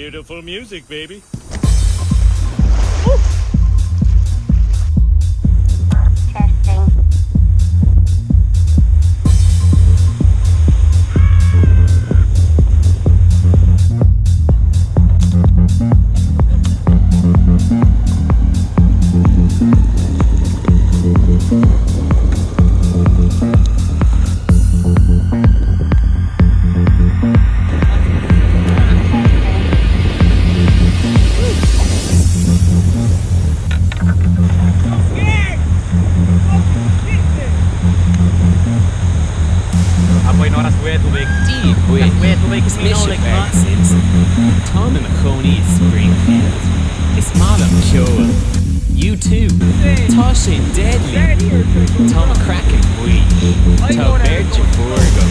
Beautiful music, baby. Tom and Maconi is Springfield. It's Malam Kyoel. You too. Tashin Deadly. Tom Kraken Bui. Tom Berge Forgo.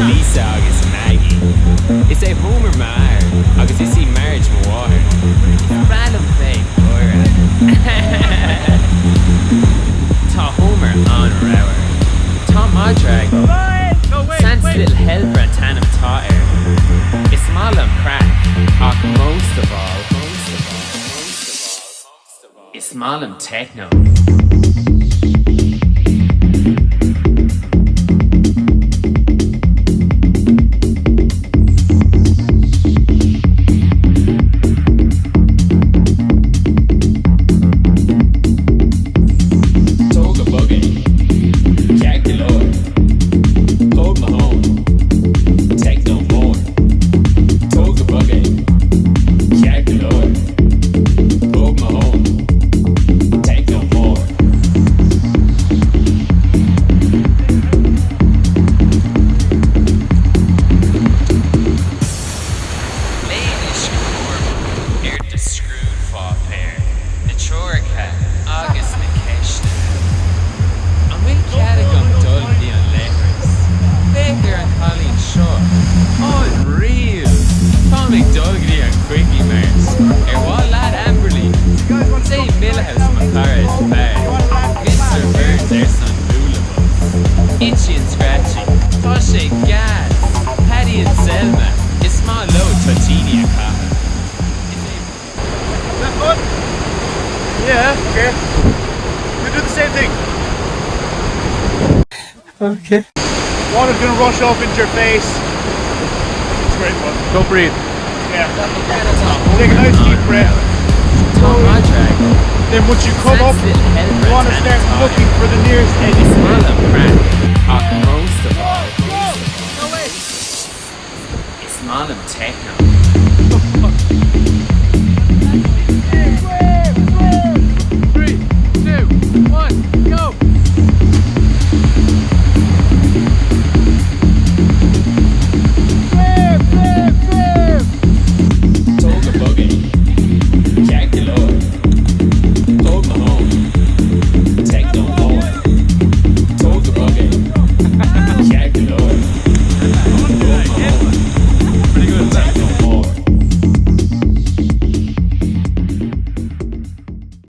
Lisa August Maggie. It's a Homer Mar. August you see Marriage Mawar. Random thing. Ta Homer on Rower. Tom Madrag. Sans little helper and Tanum Tatter. It's Malam Crack. Most of all, it's Malam Techno. Itchy and scratchy, Toshe Gas, Paddy and Selma, it's small low Totini and Kaha. Is that fun? Yeah, okay. You do the same thing. Okay. Water's gonna rush up into your face. It's great fun. Don't breathe. Yeah. Take a nice deep breath. Tom Madrag. Then once you come up, you want to start looking for the nearest edge. It's Malam Crack. Most of all, it's Malam Techno.